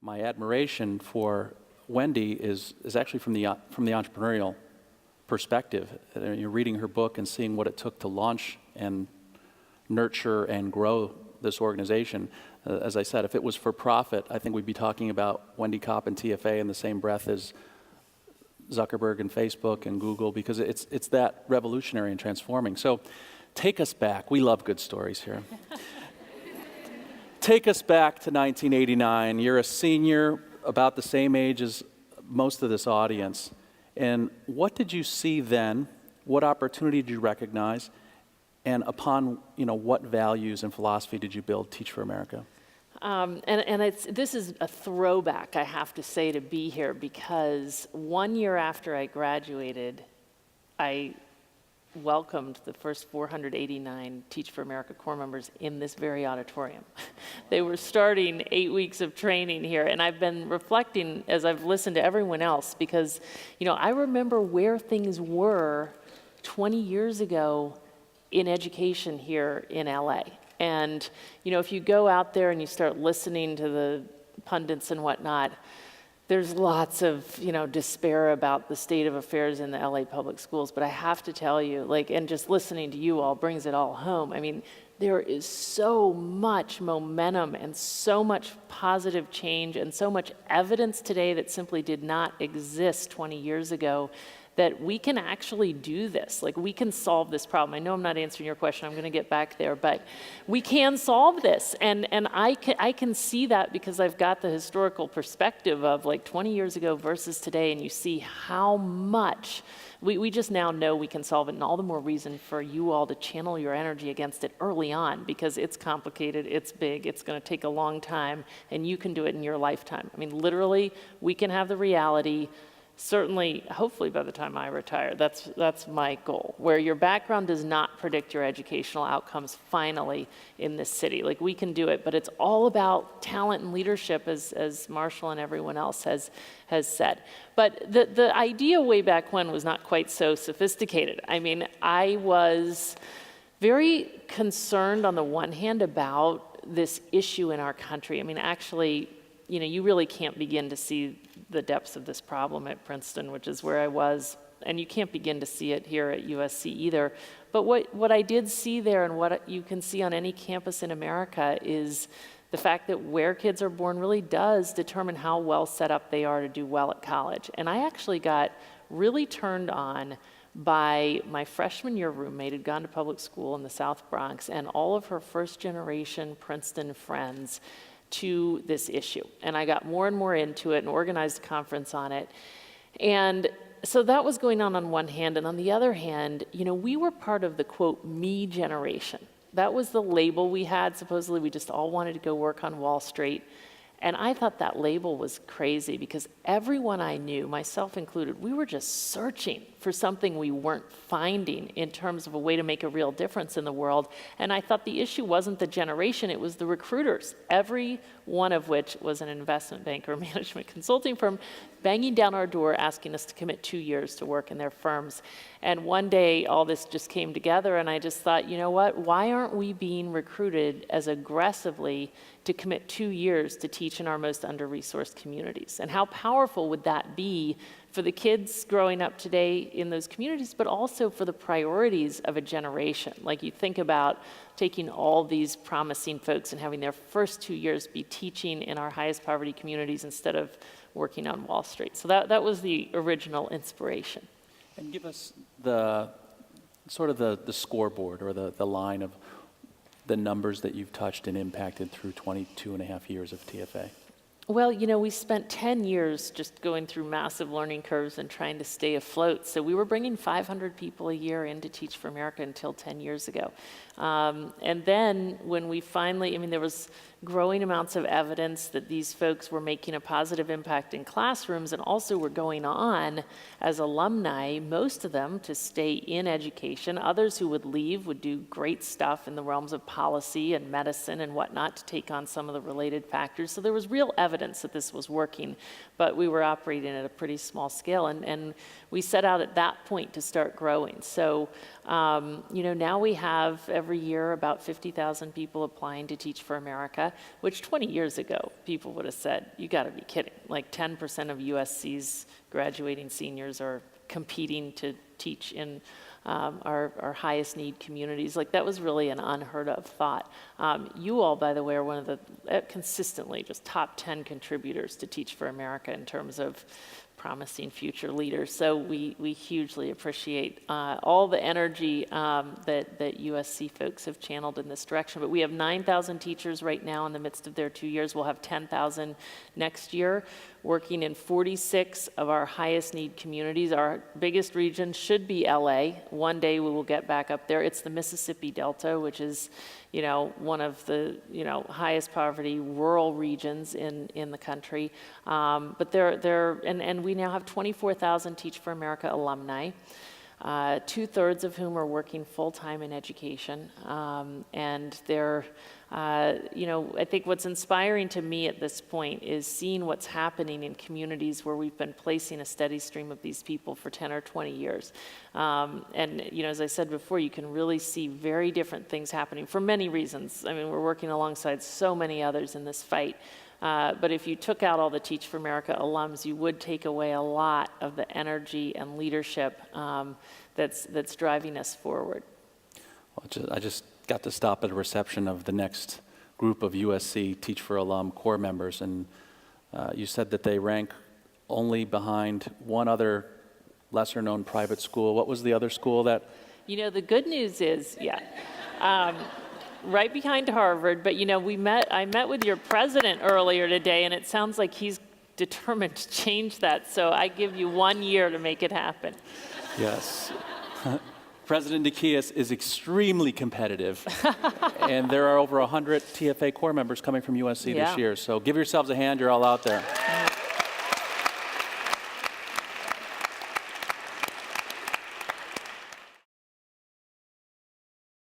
My admiration for Wendy is actually from the entrepreneurial perspective. You're reading her book and seeing what it took to launch and nurture and grow this organization. As I said, if it was for profit, I think we'd be talking about Wendy Kopp and TFA in the same breath as Zuckerberg and Facebook and Google, because it's that revolutionary and transforming. So take us back. We love good stories here. Take us back to 1989. You're a senior, about the same age as most of this audience. And what did you see then? What opportunity did you recognize? And upon what values and philosophy did you build Teach for America? This is a throwback, I have to say, to be here, because 1 year after I graduated, I welcomed the first 489 Teach for America Corps members in this very auditorium. They were starting 8 weeks of training here, and I've been reflecting as I've listened to everyone else, because I remember where things were 20 years ago in education here in LA. And if you go out there and you start listening to the pundits and whatnot, there's lots of despair about the state of affairs in the LA public schools. But I have to tell you, and just listening to you all brings it all home. I mean, there is so much momentum and so much positive change and so much evidence today that simply did not exist 20 years ago, that we can actually do this. We can solve this problem. I know I'm not answering your question. I'm going to get back there, but we can solve this. And I can see that because I've got the historical perspective of 20 years ago versus today, and you see how much we just now know we can solve it, and all the more reason for you all to channel your energy against it early on, because it's complicated, it's big, it's going to take a long time, and you can do it in your lifetime. I mean, literally, we can have the reality. Certainly, hopefully by the time I retire, that's my goal, where your background does not predict your educational outcomes finally in this city. We can do it, but it's all about talent and leadership, as Marshall and everyone else has said. But the idea way back when was not quite so sophisticated. I mean, I was very concerned on the one hand about this issue in our country. I mean, actually, you really can't begin to see the depths of this problem at Princeton, which is where I was, and you can't begin to see it here at USC either. But what I did see there, and what you can see on any campus in America, is the fact that where kids are born really does determine how well set up they are to do well at college. And I actually got really turned on by my freshman year roommate who'd gone to public school in the South Bronx, and all of her first generation Princeton friends to this issue. And I got more and more into it and organized a conference on it. And so that was going on one hand. And on the other hand, we were part of the, quote, me generation. That was the label we had. Supposedly, we just all wanted to go work on Wall Street. And I thought that label was crazy, because everyone I knew, myself included, we were just searching for something we weren't finding in terms of a way to make a real difference in the world. And I thought the issue wasn't the generation, it was the recruiters, every one of which was an investment banker, management consulting firm, banging down our door asking us to commit 2 years to work in their firms. And one day, all this just came together, and I just thought, you know what, why aren't we being recruited as aggressively to commit 2 years to teach in our most under-resourced communities? And how powerful would that be for the kids growing up today in those communities, but also for the priorities of a generation? You think about taking all these promising folks and having their first 2 years be teaching in our highest poverty communities instead of working on Wall Street. So that was the original inspiration. And give us the scoreboard, or the line of the numbers that you've touched and impacted through 22 and a half years of TFA. Well, we spent 10 years just going through massive learning curves and trying to stay afloat. So we were bringing 500 people a year in to Teach for America until 10 years ago. And then when we finally, there was growing amounts of evidence that these folks were making a positive impact in classrooms, and also were going on as alumni, most of them to stay in education. Others who would leave would do great stuff in the realms of policy and medicine and whatnot to take on some of the related factors. So there was real evidence evidence that this was working, but we were operating at a pretty small scale, and we set out at that point to start growing. So, now we have every year about 50,000 people applying to Teach for America, which 20 years ago, people would have said, you gotta be kidding. Like 10% of USC's graduating seniors are competing to teach in our highest need communities. Like, that was really an unheard of thought. You all, by the way, are one of the consistently just top 10 contributors to Teach for America in terms of promising future leaders. So we hugely appreciate all the energy that USC folks have channeled in this direction. But we have 9,000 teachers right now in the midst of their 2 years. We'll have 10,000 next year, working in 46 of our highest need communities. Our biggest region should be LA. One day we will get back up there. It's the Mississippi Delta, which is, one of the, highest poverty rural regions in the country. But and we now have 24,000 Teach for America alumni, 2/3 of whom are working full-time in education. And they're, I think what's inspiring to me at this point is seeing what's happening in communities where we've been placing a steady stream of these people for 10 or 20 years. And, as I said before, you can really see very different things happening for many reasons. I mean, we're working alongside so many others in this fight. But if you took out all the Teach for America alums, you would take away a lot of the energy and leadership that's driving us forward. Well, I just got to stop at a reception of the next group of USC Teach for Alum Corps members, and you said that they rank only behind one other lesser-known private school. What was the other school that? The good news is, right behind Harvard, but I met with your president earlier today, and it sounds like he's determined to change that, so I give you 1 year to make it happen. Yes. President Nikias is extremely competitive, and there are over 100 TFA Corps members coming from USC this year, so give yourselves a hand, you're all out there.